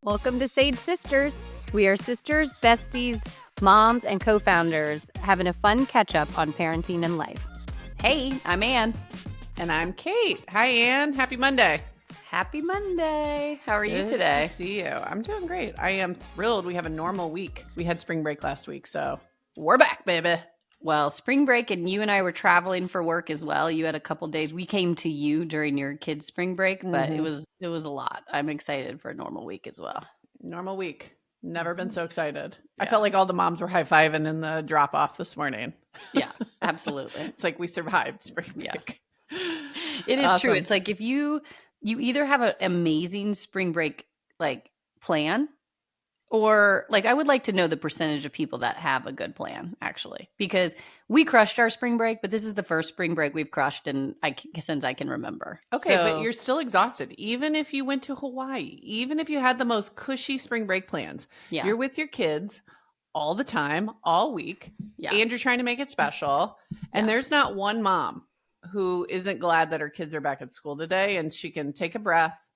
Welcome to Sage Sisters. We are sisters, besties, moms, and co-founders having a fun catch-up on parenting and life. Hey, I'm Ann. And I'm Kate. Hi, Ann. Happy Monday. Happy Monday. How are you Good today? to see you. I'm doing great. I am thrilled. We have a normal week. We had spring break last week, so we're back, baby. Well, spring break, and you and I were traveling for work as well. You had a couple days. We came to you during your kids' spring break, but it was a lot. I'm excited for a normal week as well. Normal week. Never been so excited. Yeah. I felt like all the moms were high-fiving in the drop-off this morning. Yeah, absolutely. It's like we survived spring break. Yeah. It is awesome. True. It's like if you either have an amazing spring break like plan, or like I would like to know the percentage of people that have a good plan, actually, because we crushed our spring break, but this is the first spring break we've crushed since I can remember. Okay, but you're still exhausted. Even if you went to Hawaii, even if you had the most cushy spring break plans, you're with your kids all the time, all week, and you're trying to make it special. And there's not one mom who isn't glad that her kids are back at school today and she can take a breath,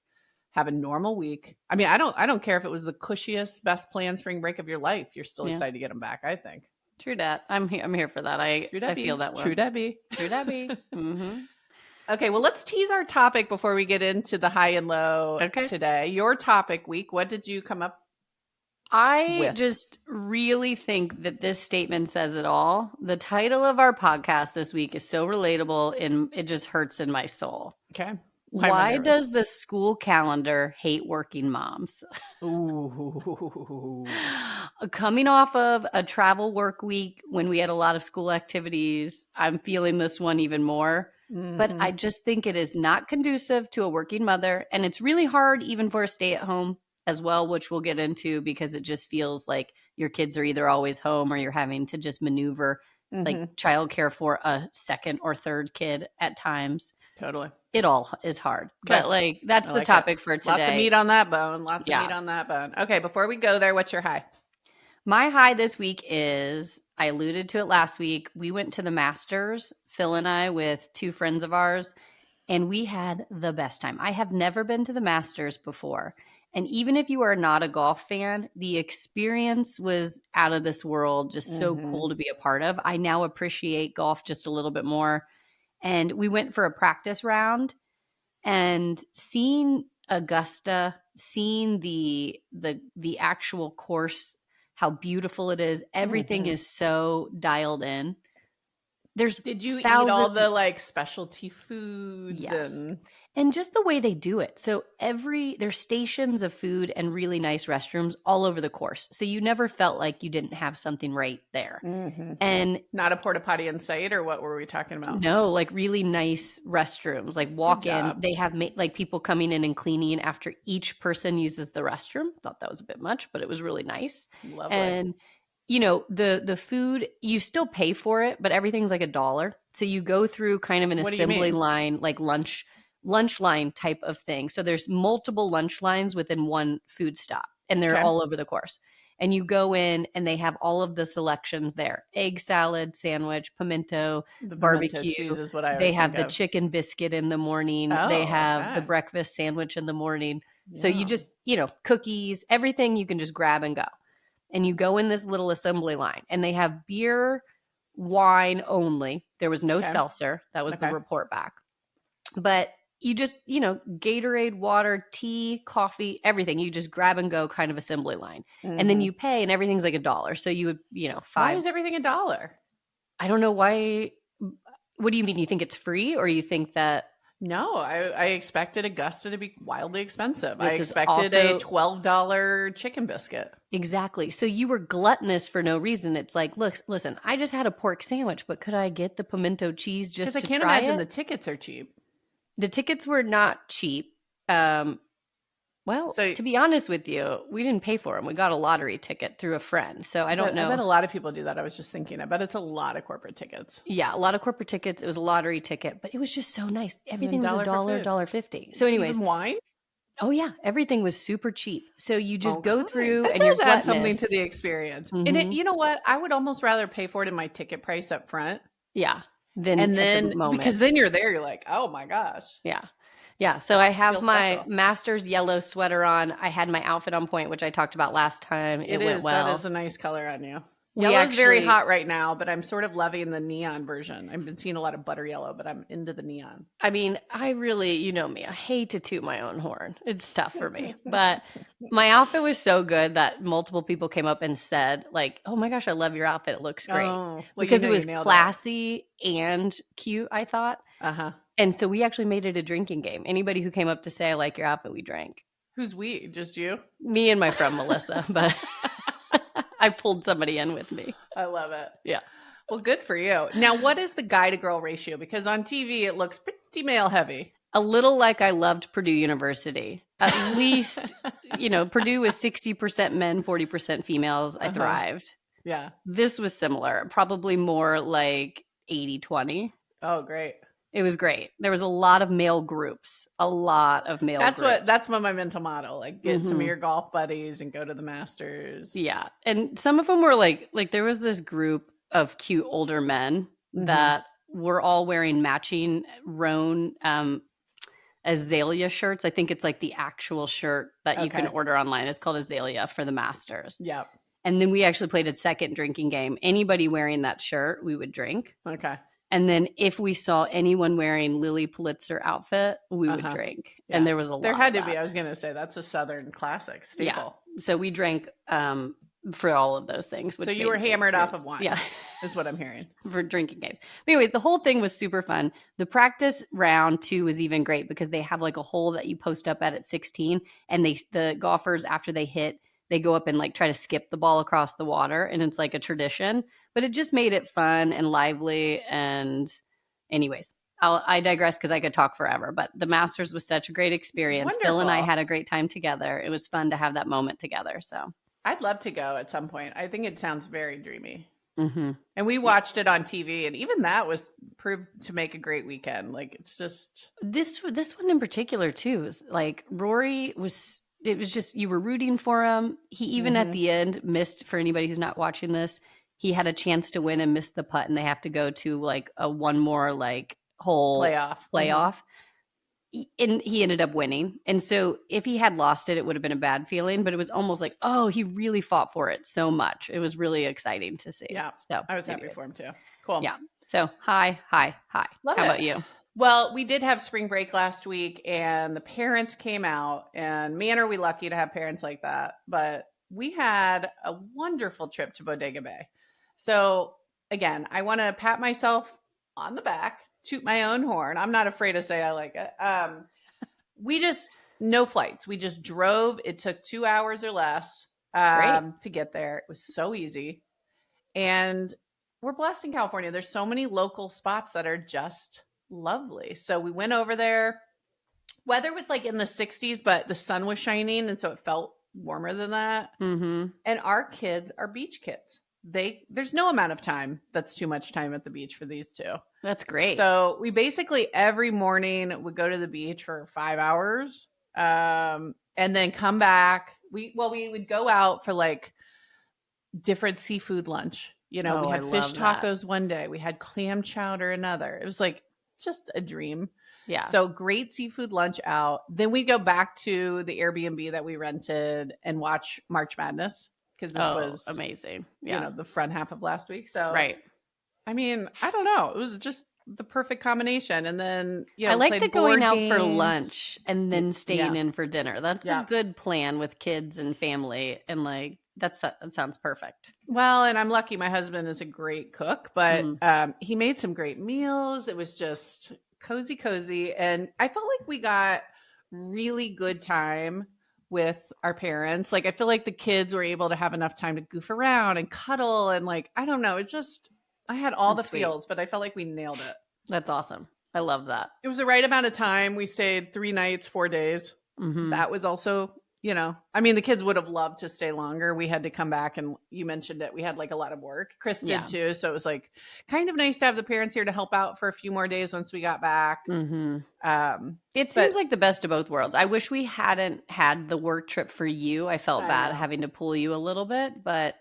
have a normal week. I mean, I don't care if it was the cushiest, best planned spring break of your life. You're still excited to get them back, I think. True that. I'm here for that. I feel that way. True Debbie. True Debbie. Mm-hmm. Okay, well, let's tease our topic before we get into the high and low today. Your topic week, what did you come up with? Just really think that this statement says it all. The title of our podcast this week is so relatable and it just hurts in my soul. Okay. Why does the school calendar hate working moms? Ooh. Coming off of a travel work week when we had a lot of school activities, I'm feeling this one even more. Mm-hmm. But I just think it is not conducive to a working mother. And it's really hard even for a stay-at-home as well, which we'll get into because it just feels like your kids are either always home or you're having to just maneuver like childcare for a second or third kid at times. Totally. It all is hard. Okay. But like that's the topic for today. Lots of meat on that bone. Lots of meat on that bone. Okay, before we go there, what's your high? My high this week is, I alluded to it last week, we went to the Masters, Phil and I, with two friends of ours, and we had the best time. I have never been to the Masters before. And even if you are not a golf fan, the experience was out of this world, just so cool to be a part of. I now appreciate golf just a little bit more. And we went for a practice round, and seeing Augusta, seeing the actual course, how beautiful it is, everything is so dialed in. Did you eat all the like specialty foods? Yes. And just the way they do it. So there's stations of food and really nice restrooms all over the course. So you never felt like you didn't have something right there. Mm-hmm. And not a porta potty in sight, or what were we talking about? No, like really nice restrooms, like walk in. They have like people coming in and cleaning after each person uses the restroom. Thought that was a bit much, but it was really nice. Lovely. And you know, the food, you still pay for it, but everything's like $1. So you go through kind of an assembly line, like lunch line type of thing. So there's multiple lunch lines within one food stop, and they're all over the course. And you go in and they have all of the selections there. Egg salad, sandwich, pimento, barbecue. Cheese is what I they have the chicken biscuit in the morning. They have the breakfast sandwich in the morning. Yeah. So you just, cookies, everything you can just grab and go. And you go in this little assembly line, and they have beer, wine only. There was no seltzer. That was the report back. But you just, Gatorade, water, tea, coffee, everything. You just grab and go kind of assembly line. Mm-hmm. And then you pay, and everything's like $1. So you would, $5. Why is everything $1? I don't know why. What do you mean? You think it's free, or you think that? No, I expected Augusta to be wildly expensive. I expected a $12 chicken biscuit. Exactly. So you were gluttonous for no reason. It's like, look, listen, I just had a pork sandwich, but could I get the pimento cheese just to try it? Because I can't imagine the tickets are cheap. The tickets were not cheap. To be honest with you, we didn't pay for them. We got a lottery ticket through a friend. So I don't know. I bet a lot of people do that. I was just thinking, I bet it's a lot of corporate tickets. Yeah, a lot of corporate tickets. It was a lottery ticket, but it was just so nice. Everything was $1, $1.50. So anyways. Even wine? Oh yeah, everything was super cheap. So you just go through that and you're add something to the experience. Mm-hmm. And you know what? I would almost rather pay for it in my ticket price up front. Yeah. Then because then you're there, you're like, oh my gosh. Yeah. Yeah, so I have my master's yellow sweater on. I had my outfit on point, which I talked about last time. It went well. That is a nice color on you. Yellow's very hot right now, but I'm sort of loving the neon version. I've been seeing a lot of butter yellow, but I'm into the neon. I mean, I really, you know me, I hate to toot my own horn. It's tough for me. But my outfit was so good that multiple people came up and said, like, oh my gosh, I love your outfit. It looks great. Because it was classy and cute, I thought. Uh-huh. And so we actually made it a drinking game. Anybody who came up to say, I like your outfit, we drank. Who's we? Just you? Me and my friend Melissa, but I pulled somebody in with me. I love it. Yeah. Well, good for you. Now, what is the guy to girl ratio? Because on TV, it looks pretty male heavy. A little like I loved Purdue University. At least, Purdue was 60% men, 40% females. I thrived. Yeah. This was similar, probably more like 80-20. Oh, great. It was great. There was a lot of male groups, groups. That's what my mental model, like get some of your golf buddies and go to the Masters. Yeah. And some of them were like there was this group of cute older men that were all wearing matching Roan Azalea shirts. I think it's like the actual shirt that you can order online. It's called Azalea for the Masters. Yep. And then we actually played a second drinking game. Anybody wearing that shirt, we would drink. Okay. And then if we saw anyone wearing Lily Pulitzer outfit, we would drink. Yeah. And there was a lot. There had to be. I was going to say that's a Southern classic staple. Yeah. So we drank for all of those things. So you were hammered off of wine. Yeah. Is what I'm hearing. For drinking games. But anyways, the whole thing was super fun. The practice round 2 was even great because they have like a hole that you post up at 16. And the golfers, after they hit, they go up and like try to skip the ball across the water. And it's like a tradition. But it just made it fun and lively. And anyways, I digress because I could talk forever. But the Masters was such a great experience. Wonderful. Phil and I had a great time together. It was fun to have that moment together. So I'd love to go at some point. I think it sounds very dreamy. Mm-hmm. And we watched it on TV, and even that was proved to make a great weekend. Like it's just this one in particular too. Was like Rory was. It was just you were rooting for him. He even at the end missed. For anybody who's not watching this, he had a chance to win and missed the putt, and they have to go to like a one more like hole playoff. Mm-hmm. And he ended up winning. And so if he had lost it, it would have been a bad feeling, but it was almost like, oh, he really fought for it so much. It was really exciting to see. Yeah. So I was happy for him too. Cool. Yeah. So hi. Love How it. about you? Well, we did have spring break last week and the parents came out, and man, are we lucky to have parents like that. But we had a wonderful trip to Bodega Bay. So again, I want to pat myself on the back, toot my own horn. I'm not afraid to say I like it. No flights. We just drove. It took 2 hours or less to get there. It was so easy. And we're blessed in California. There's so many local spots that are just lovely. So we went over there. Weather was like in the 60s, but the sun was shining. And so it felt warmer than that. Mm-hmm. And our kids are beach kids. There's no amount of time that's too much time at the beach for these two. That's great. So we basically every morning would go to the beach for 5 hours and then come back. We would go out for like different seafood lunch. We had fish tacos one day. We had clam chowder another. It was like just a dream. Yeah. So great seafood lunch out. Then we go back to the Airbnb that we rented and watch March Madness. Because this was amazing. Yeah. The front half of last week. So, right. I mean, I don't know. It was just the perfect combination. And then, I like the going out for lunch and then staying in for dinner. That's a good plan with kids and family. And like, that sounds perfect. Well, and I'm lucky my husband is a great cook, but he made some great meals. It was just cozy. And I felt like we got really good time with our parents. Like, I feel like the kids were able to have enough time to goof around and cuddle. And like, I don't know. I had all the feels, but I felt like we nailed it. That's awesome. I love that. It was the right amount of time. We stayed 3 nights, 4 days. Mm-hmm. That was also, I mean, the kids would have loved to stay longer. We had to come back, and you mentioned it. We had like a lot of work. Chris did too. So it was like kind of nice to have the parents here to help out for a few more days once we got back. Mm-hmm. It seems like the best of both worlds. I wish we hadn't had the work trip for you. I felt bad having to pull you a little bit, but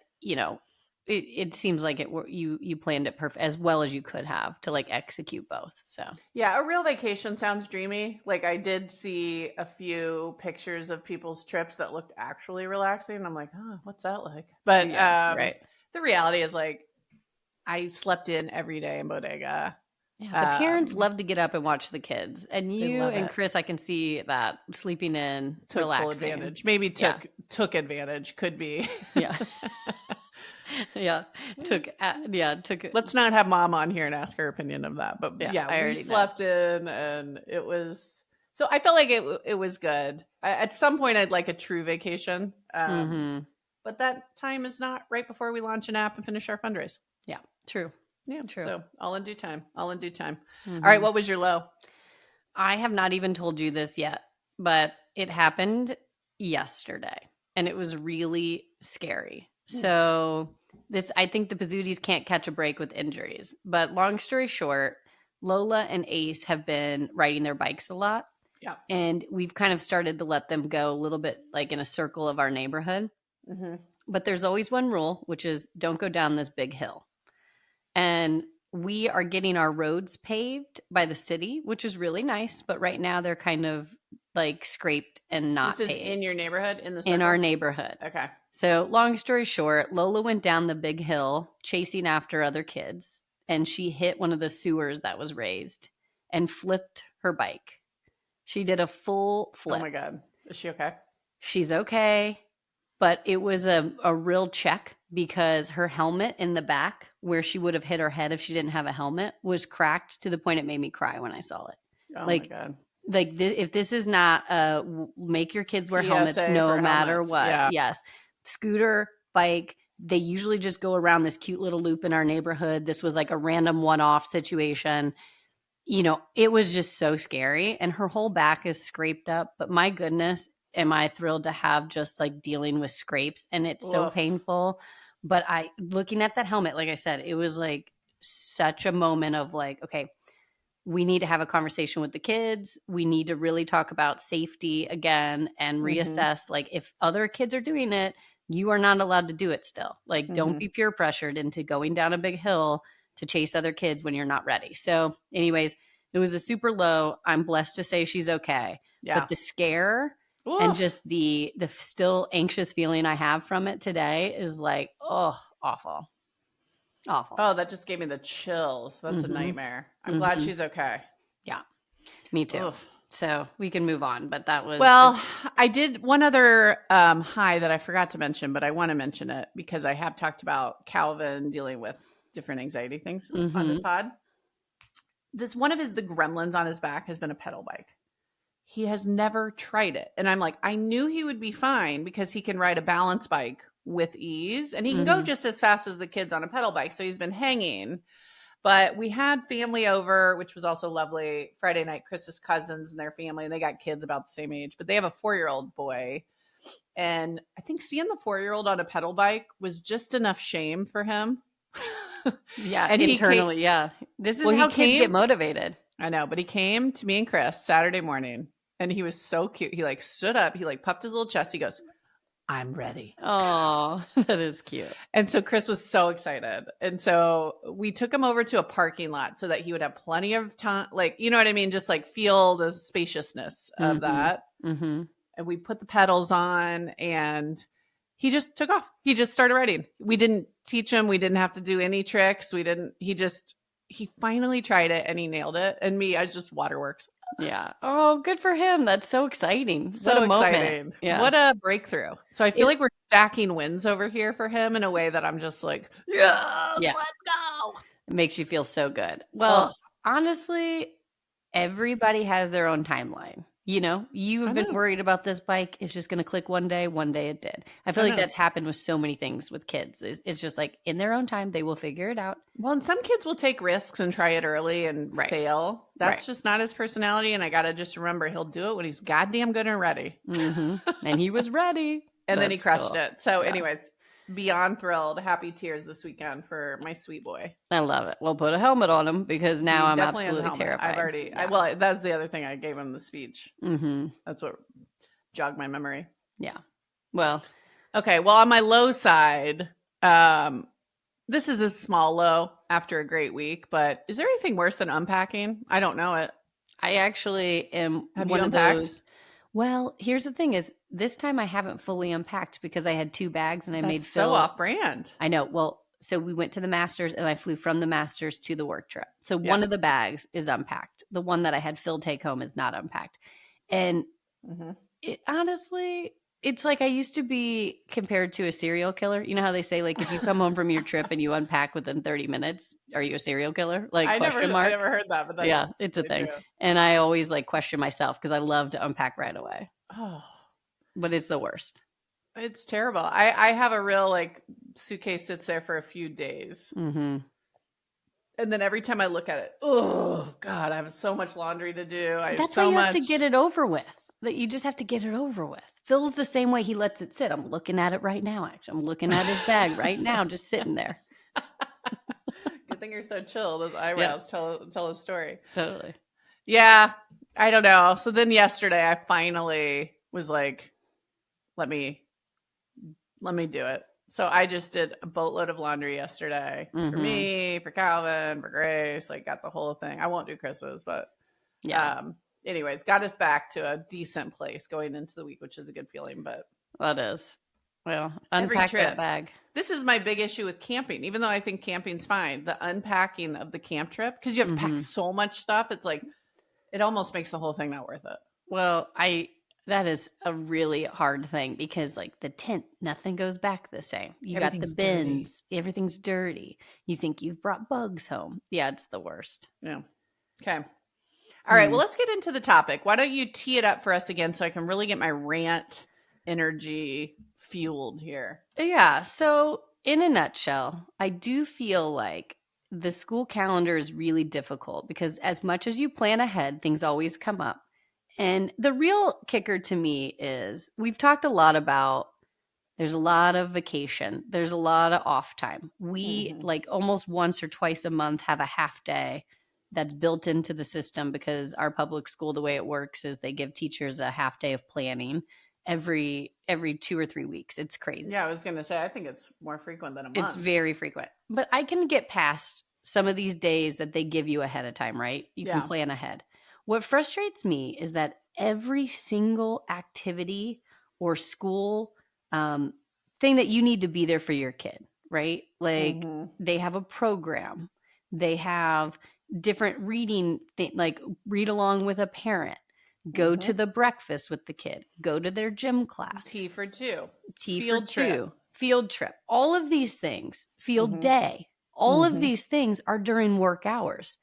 it seems like you planned it perfect as well as you could have to like execute both. So yeah, a real vacation sounds dreamy. Like I did see a few pictures of people's trips that looked actually relaxing. I'm like, oh, what's that like? But right. The reality is like I slept in every day in Bodega. Yeah, the parents love to get up and watch the kids, and you and Chris, I can see that sleeping in, took relaxing. Full advantage. Maybe took advantage. Could be. Yeah. Took it. Let's not have mom on here and ask her opinion of that. But we slept in, and it was. So I felt like it was good. At some point, I'd like a true vacation. But that time is not right before we launch an app and finish our fundraise. Yeah, true. Yeah, true. So all in due time. All right, what was your low? I have not even told you this yet, but it happened yesterday, and it was really scary. So I think the Pizzutis can't catch a break with injuries. But long story short, Lola and Ace have been riding their bikes a lot. Yeah. And we've kind of started to let them go a little bit like in a circle of our neighborhood. But there's always one rule, which is don't go down this big hill. And we are getting our roads paved by the city, which is really nice. But right now they're kind of like scraped and not paved. This is in your neighborhood? In our neighborhood. Okay. So long story short, Lola went down the big hill chasing after other kids. And she hit one of the sewers that was raised and flipped her bike. She did a full flip. Oh my God. Is she okay? She's okay. But it was a real check because her helmet in the back where she would have hit her head if she didn't have a helmet was cracked to the point it made me cry when I saw it. Oh my God. Like if this is not make your kids wear helmets no matter what. Yeah. Yes. Scooter, bike, they usually just go around this cute little loop in our neighborhood. This was like a random one-off situation. You know, it was just so scary. And her whole back is scraped up. But my goodness, am I thrilled to have just like dealing with scrapes. And it's so painful. But looking at that helmet, like I said, it was like such a moment of like, okay, we need to have a conversation with the kids. We need to really talk about safety again and reassess. Like if other kids are doing it, you are not allowed to do it still. Like don't be peer pressured into going down a big hill to chase other kids when you're not ready. So anyways, it was a super low. I'm blessed to say she's okay. Yeah. But the scare and just the still anxious feeling I have from it today is like, oh, awful. Awful. Oh, that just gave me the chills. That's a nightmare. I'm glad she's okay. Yeah, me too. So we can move on, but that was... Well, I did one other high that I forgot to mention, but I want to mention it because I have talked about Calvin dealing with different anxiety things on this pod. One of the gremlins on his back has been a pedal bike. He has never tried it. And I'm like, I knew he would be fine because he can ride a balance bike with ease and he can go just as fast as the kids on a pedal bike. So he's been hanging. But we had family over, which was also lovely. Friday night, Chris's cousins and their family, and they got kids about the same age, but they have a 4-year-old boy. And I think seeing the 4-year-old on a pedal bike was just enough shame for him. Yeah, and internally, This is how kids get motivated. I know, but he came to me and Chris Saturday morning, and he was so cute. He like stood up, he like puffed his little chest. He goes, I'm ready. Oh, that is cute. And so Chris was so excited. And so we took him over to a parking lot so that he would have plenty of time. Like, you know what I mean? Just like feel the spaciousness of that. And we put the pedals on and he just took off. He just started riding. We didn't teach him. We didn't have to do any tricks. He finally tried it and he nailed it. And me, I just waterworks. Yeah. Oh, good for him. That's so exciting. So exciting. Yeah. What a breakthrough. So I feel like we're stacking wins over here for him in a way that I'm just like, let's go. It makes you feel so good. Well, honestly, everybody has their own timeline. You know, you have been worried about this bike. It's just going to click one day. One day it did. I feel like that's happened with so many things with kids. It's just like in their own time, they will figure it out. Well, and some kids will take risks and try it early and fail. That's just not his personality. And I got to just remember he'll do it when he's goddamn good and ready. And he was ready. And then he crushed it. So anyways, beyond thrilled. Happy tears this weekend for my sweet boy. I love it. Well, put a helmet on him because now I'm absolutely terrified. That's the other thing I gave him the speech. That's what jogged my memory. Yeah. Well, okay. Well, on my low side, This is a small low after a great week, but is there anything worse than unpacking? I don't know it. I actually am Have one you of unpacked? those. Well, here's the thing is this time I haven't fully unpacked because I had 2 bags and I made That's so Phil. off-brand. I know. Well, so we went to the Masters and I flew from the Masters to the work trip. So one of the bags is unpacked. The one that I had Phil take home is not unpacked. And it honestly, it's like I used to be compared to a serial killer. You know how they say, like, if you come home from your trip and you unpack within 30 minutes, are you a serial killer? Like, I question mark. never heard that, but that's yeah, it's a thing. True. And I always like question myself because I love to unpack right away. Oh, but it's the worst. It's terrible. I have a real like suitcase sits there for a few days. Mm-hmm. And then every time I look at it, oh God, I have so much laundry to do. That's why you have to get it over with. That you just have to get it over with. Phil's the same way. He lets it sit. I'm looking at it right now. Actually, I'm looking at his bag right now, just sitting there. Good thing you're so chill. Those eyebrows tell a story. Totally. Yeah, I don't know. So then yesterday, I finally was like, let me do it. So I just did a boatload of laundry yesterday for me, for Calvin, for Grace. Like, got the whole thing. I won't do Chris's, but anyways, got us back to a decent place going into the week, which is a good feeling. But that is. Well, unpack that bag. This is my big issue with camping, even though I think camping's fine. The unpacking of the camp trip, because you have to pack so much stuff. It's like, it almost makes the whole thing not worth it. Well, that is a really hard thing because like the tent, nothing goes back the same. You got the bins, everything's dirty. You think you've brought bugs home. Yeah, it's the worst. Yeah. Okay. All right. Well, let's get into the topic. Why don't you tee it up for us again so I can really get my rant energy fueled here? Yeah. So in a nutshell, I do feel like the school calendar is really difficult because as much as you plan ahead, things always come up. And the real kicker to me is we've talked a lot about there's a lot of vacation. There's a lot of off time. We like almost once or twice a month have a half day that's built into the system because our public school, the way it works is they give teachers a half day of planning every 2 or 3 weeks. It's crazy. Yeah, I was going to say, I think it's more frequent than a month. It's very frequent. But I can get past some of these days that they give you ahead of time, right? You can plan ahead. What frustrates me is that every single activity or school thing that you need to be there for your kid, right? Like they have a program. They have different reading, like read along with a parent. Go to the breakfast with the kid. Go to their gym class. Tea for two. Field trip. All of these things. Field day. All of these things are during work hours.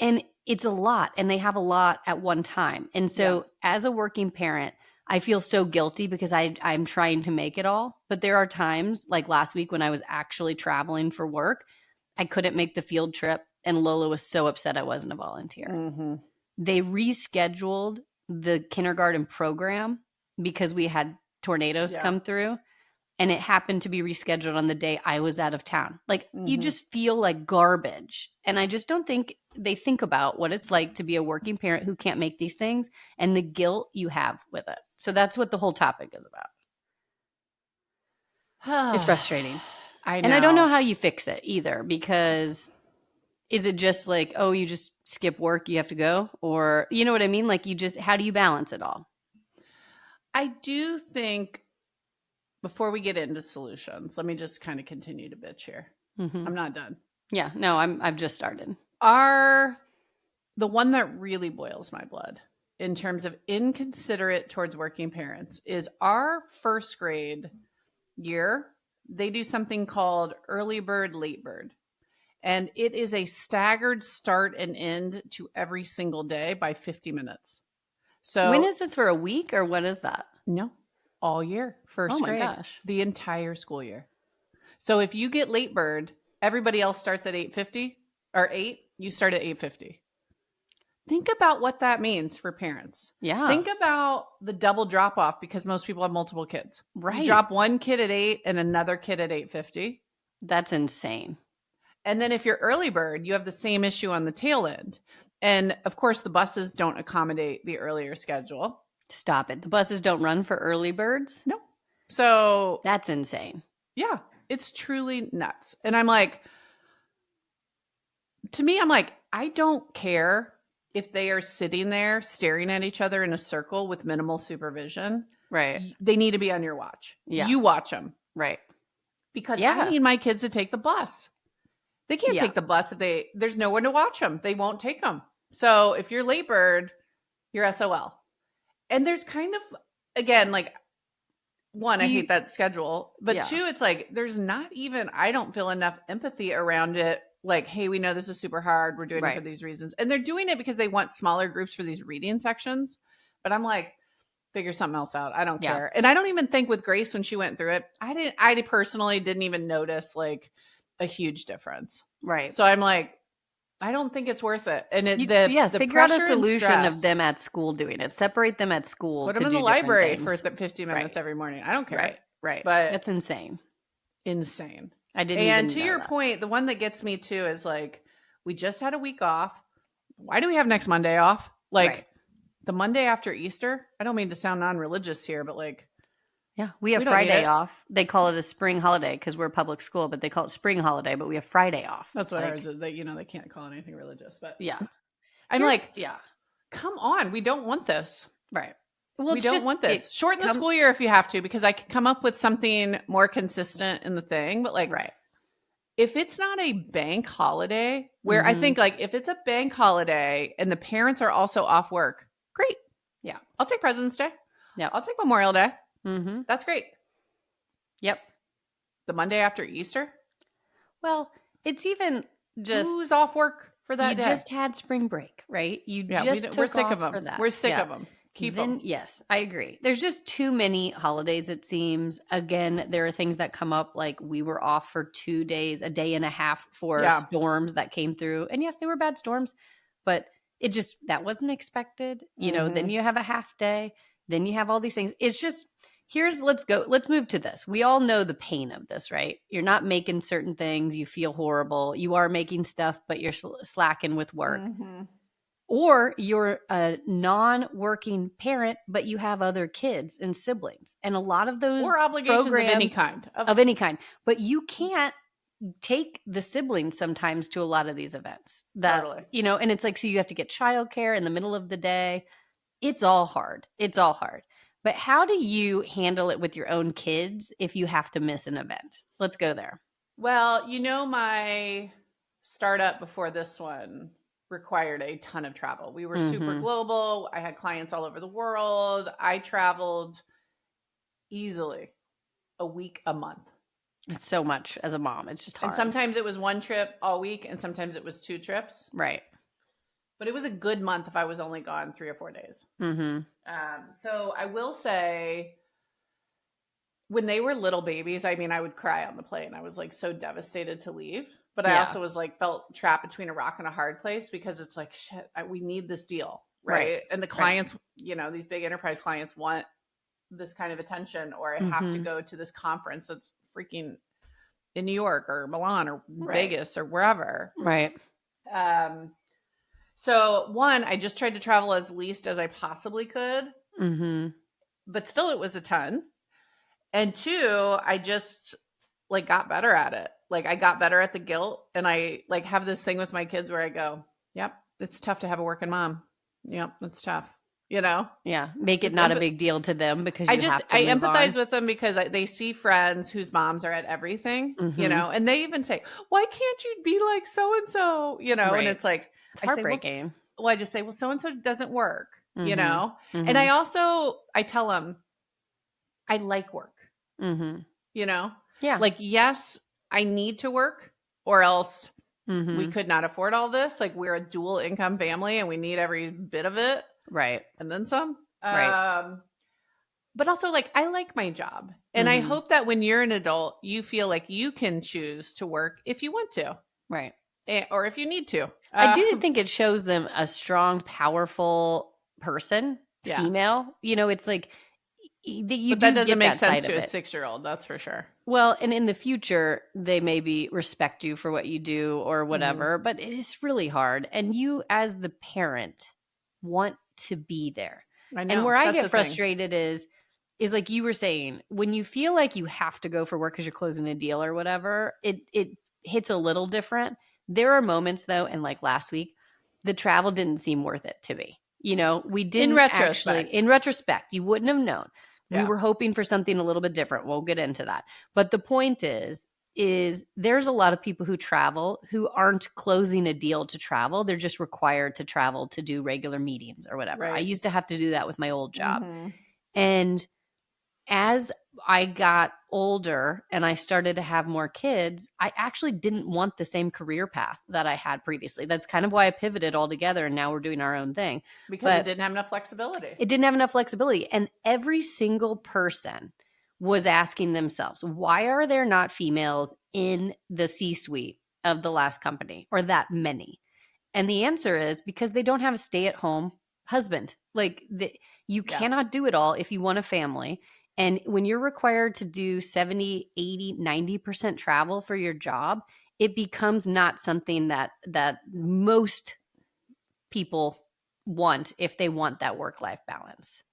And it's a lot. And they have a lot at one time. And so as a working parent, I feel so guilty because I'm trying to make it all. But there are times like last week when I was actually traveling for work, I couldn't make the field trip. And Lola was so upset I wasn't a volunteer. They rescheduled the kindergarten program because we had tornadoes come through. And it happened to be rescheduled on the day I was out of town. Like, you just feel like garbage. And I just don't think they think about what it's like to be a working parent who can't make these things and the guilt you have with it. So that's what the whole topic is about. It's frustrating. I know. And I don't know how you fix it either because is it just like, oh, you just skip work, you have to go? Or, you know what I mean? Like how do you balance it all? I do think before we get into solutions, let me just kind of continue to bitch here. I'm not done. Yeah, no, I've just started. The one that really boils my blood in terms of inconsiderate towards working parents is our first grade year. They do something called early bird, late bird. And it is a staggered start and end to every single day by 50 minutes. So when is this, for a week or what is that? No, all year, first grade. Oh my gosh. The entire school year. So if you get late bird, everybody else starts at 8:50 or 8, you start at 8:50. Think about what that means for parents. Yeah. Think about the double drop off because most people have multiple kids. Right. You drop one kid at 8 and another kid at 8:50. That's insane. And then if you're early bird, you have the same issue on the tail end. And of course, the buses don't accommodate the earlier schedule. Stop it. The buses don't run for early birds? No. So that's insane. Yeah. It's truly nuts. And I'm like, to me, I'm like, I don't care if they are sitting there staring at each other in a circle with minimal supervision. Right. They need to be on your watch. Yeah. You watch them. Right. Because I need my kids to take the bus. They can't take the bus if there's no one to watch them. They won't take them. So if you're late bird, you're SOL. And there's kind of, again, like, one, I hate that schedule. But two, it's like, there's not even, I don't feel enough empathy around it. Like, hey, we know this is super hard. We're doing it for these reasons. And they're doing it because they want smaller groups for these reading sections. But I'm like, figure something else out. I don't care. And I don't even think with Grace, when she went through it, I personally didn't even notice like a huge difference. Right. So I'm like, I don't think it's worth it. And figure out a solution of them at school doing it. Separate them at school. Put them in the library for 15 minutes every morning. I don't care. Right. But that's insane. Insane. I didn't. And to your point, the one that gets me too is like, we just had a week off. Why do we have next Monday off? Like the Monday after Easter. I don't mean to sound non-religious here, but like, we have Friday off. They call it a spring holiday because we're a public school, but they call it spring holiday. But we have Friday off. That's what ours is. They can't call it anything religious. But I'm like, come on, we don't want this. Right. Well, we don't want this. Shorten the school year if you have to, because I can come up with something more consistent in the thing. But like, if it's not a bank holiday, where I think like if it's a bank holiday and the parents are also off work, great. Yeah. I'll take President's Day. Yeah. I'll take Memorial Day. Mm-hmm. That's great. Yep. The Monday after Easter? Well, it's even just... Who's off work for that day? You just had spring break, right? We're sick of them. For that. We're sick of them. Keep them. Yes, I agree. There's just too many holidays, it seems. Again, there are things that come up, like we were off for 2 days, a day and a half for storms that came through. And yes, they were bad storms, but it just, that wasn't expected. You know, then you have a half day, then you have all these things. It's just, let's move to this. We all know the pain of this, right? You're not making certain things. You feel horrible. You are making stuff, but you're slacking with work. Mm-hmm. Or you're a non-working parent, but you have other kids and siblings. And a lot of those or obligations of any kind. Of any kind. But you can't take the siblings sometimes to a lot of these events. Totally. You know, and it's like, so you have to get childcare in the middle of the day. It's all hard. But how do you handle it with your own kids if you have to miss an event? Let's go there. Well, my startup before this one required a ton of travel. We were super global. I had clients all over the world. I traveled easily a week, a month. It's so much as a mom. It's just hard. And sometimes it was one trip all week and sometimes it was 2 trips. Right. But it was a good month if I was only gone 3 or 4 days. Mm-hmm. So I will say, when they were little babies, I mean, I would cry on the plane. I was like so devastated to leave. But I also was like, felt trapped between a rock and a hard place, because it's like, shit, we need this deal. Right. And the clients, these big enterprise clients want this kind of attention, or I have to go to this conference that's freaking in New York or Milan or Vegas or wherever. Right. So one, I just tried to travel as least as I possibly could, but still it was a ton. And 2, I just like got better at it. Like I got better at the guilt, and I like have this thing with my kids where I go, yep, it's tough to have a working mom. Yep. It's tough, Yeah. Make it not a big deal to them, because I empathize with them, because they see friends whose moms are at everything, and they even say, why can't you be like so-and-so, and it's like, it's heartbreaking. I just say, well, so-and-so doesn't work, and I tell them, I like work, like, yes, I need to work, or else we could not afford all this. Like, we're a dual income family and we need every bit of it. Right. And then some. Right. But also, like, I like my job. And I hope that when you're an adult, you feel like you can choose to work if you want to. Right. Or if you need to. I do think it shows them a strong, powerful person, female. It's like, but that doesn't make sense to a 6-year-old. That's for sure. Well, and in the future, they maybe respect you for what you do or whatever, but it is really hard. And you, as the parent, want to be there. I know. And where I get frustrated is is like you were saying, when you feel like you have to go for work because you're closing a deal or whatever, it hits a little different. There are moments though, and like last week, the travel didn't seem worth it to me. We didn't in retrospect, you wouldn't have known. We were hoping for something a little bit different. We'll get into that. But the point is there's a lot of people who travel who aren't closing a deal to travel. They're just required to travel to do regular meetings or whatever. Right. I used to have to do that with my old job. Mm-hmm. And as I got older and I started to have more kids, I actually didn't want the same career path that I had previously. That's kind of why I pivoted altogether, and now we're doing our own thing. Because it didn't have enough flexibility. It didn't have enough flexibility. And every single person was asking themselves, why are there not females in the C-suite of the last company, or that many? And the answer is because they don't have a stay-at-home husband. Like you cannot do it all if you want a family. And when you're required to do 70, 80, 90% travel for your job, it becomes not something that most people want if they want that work-life balance.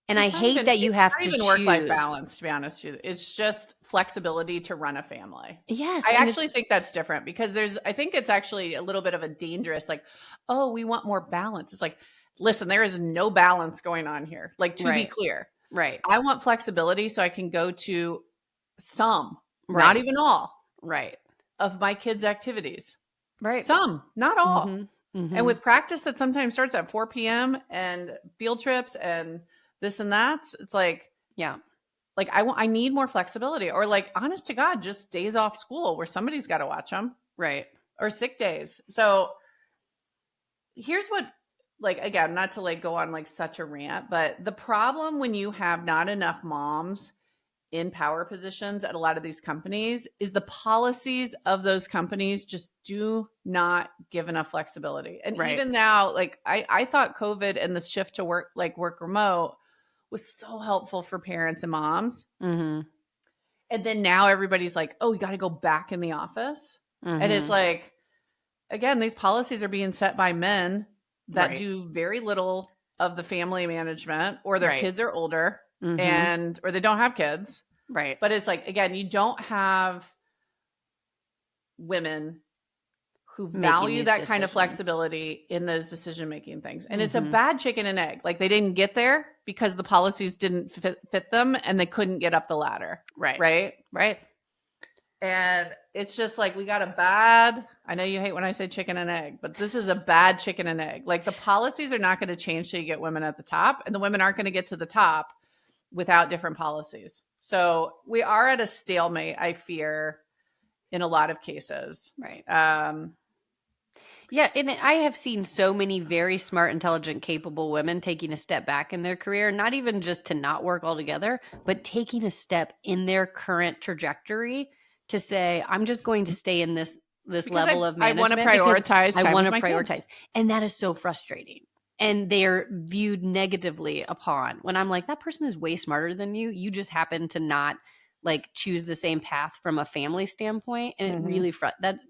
And I hate that you have to choose. Work-life balance, to be honest with you. It's just flexibility to run a family. Yes. I actually think that's different because I think it's actually a little bit of a dangerous, like, oh, we want more balance. It's like, listen, there is no balance going on here. Like, to be clear. Right. I want flexibility so I can go to some, not even all, of my kids' activities. Right. Some, not all. Mm-hmm. Mm-hmm. And with practice that sometimes starts at 4 p.m. and field trips and this and that, it's like, like I need more flexibility, or like, honest to God, just days off school where somebody's got to watch them. Right. Or sick days. So here's what, like, again, not to like go on like such a rant, but the problem when you have not enough moms in power positions at a lot of these companies is the policies of those companies just do not give enough flexibility. And even now, like I thought COVID and the shift to work remote was so helpful for parents and moms. Mm-hmm. And then now everybody's like, oh, you got to go back in the office. Mm-hmm. And it's like, again, these policies are being set by men that do very little of the family management, or their kids are older or they don't have kids. Right. But it's like, again, you don't have women who value that kind of flexibility in those decision-making things. And it's a bad chicken and egg. Like, they didn't get there because the policies didn't fit them and they couldn't get up the ladder. Right. And it's just like, we got a bad, I know you hate when I say chicken and egg, but this is a bad chicken and egg. Like, the policies are not going to change till you get women at the top, and the women aren't going to get to the top without different policies. So we are at a stalemate, I fear, in a lot of cases. Right. Yeah. And I have seen so many very smart, intelligent, capable women taking a step back in their career, not even just to not work altogether, but taking a step in their current trajectory to say, I'm just going to stay in this level of management. I want to prioritize. I want to prioritize. Kids. And that is so frustrating. And they're viewed negatively upon when I'm like, that person is way smarter than you. You just happen to not like choose the same path from a family standpoint. And it really,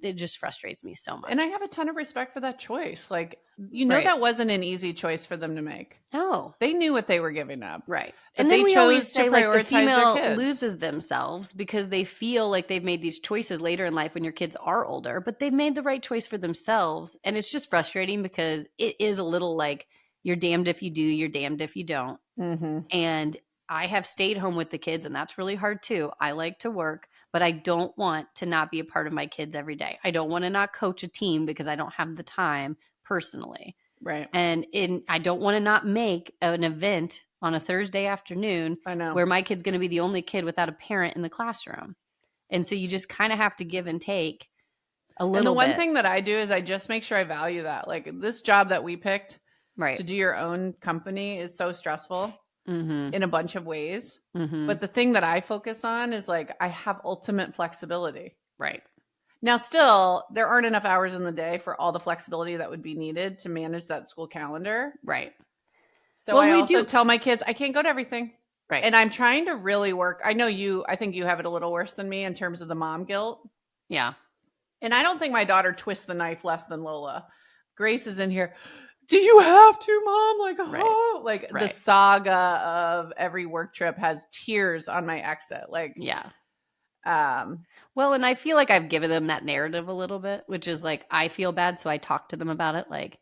it just frustrates me so much. And I have a ton of respect for that choice. Like, that wasn't an easy choice for them to make. No. They knew what they were giving up. Right. But and then we always say like the female loses themselves because they feel like they've made these choices later in life when your kids are older, but they've made the right choice for themselves. And it's just frustrating because it is a little like, you're damned if you do, you're damned if you don't. Mm-hmm. And I have stayed home with the kids, and that's really hard too. I like to work, but I don't want to not be a part of my kids every day. I don't want to not coach a team because I don't have the time personally. Right. And I don't want to not make an event on a Thursday afternoon where my kid's going to be the only kid without a parent in the classroom. And so you just kind of have to give and take a little bit. And the one thing that I do is I just make sure I value that. Like, this job that we picked to do your own company is so stressful. In a bunch of ways. But the thing that I focus on is like, I have ultimate flexibility. Right. Now, still, there aren't enough hours in the day for all the flexibility that would be needed to manage that school calendar. Right. So I also tell my kids, I can't go to everything. Right. And I'm trying to really work. I think you have it a little worse than me in terms of the mom guilt. Yeah. And I don't think my daughter twists the knife less than Lola. Grace is in here. do you have to, Mom? Like, oh, like the saga of every work trip has tears on my exit. Like, yeah. Well, and I feel like I've given them that narrative a little bit, which is like, I feel bad. So I talk to them about it. Like,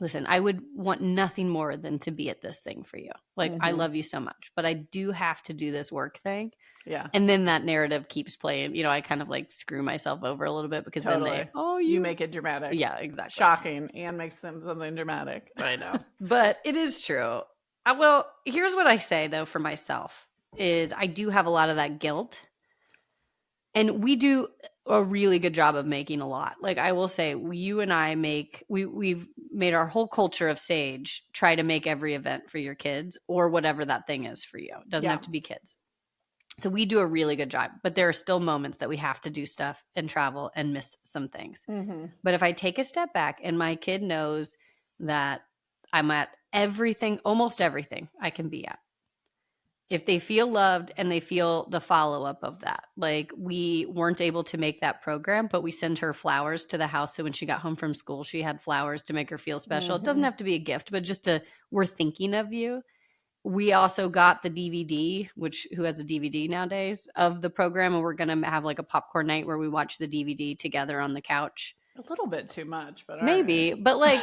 listen, I would want nothing more than to be at this thing for you. Like, I love you so much, but I do have to do this work thing. Yeah. And then that narrative keeps playing. You know, I kind of like screw myself over a little bit because then you make it dramatic. Yeah, exactly. Shocking. And makes them something dramatic. I know. But it is true. Well, here's what I say though for myself is I do have a lot of that guilt. And we do a really good job of making a lot. Like I will say, you and I we've made our whole culture of Sage try to make every event for your kids or whatever that thing is for you. It doesn't have to be kids. So we do a really good job, but there are still moments that we have to do stuff and travel and miss some things. But if I take a step back and my kid knows that I'm at everything, almost everything I can be at, if they feel loved and they feel the follow-up of that, like we weren't able to make that program, but we send her flowers to the house. So when she got home from school, she had flowers to make her feel special. It doesn't have to be a gift, but just we're thinking of you. We also got the DVD, who has a DVD nowadays of the program. And we're going to have like a popcorn night where we watch the DVD together on the couch. A little bit too much, but maybe. Right. But like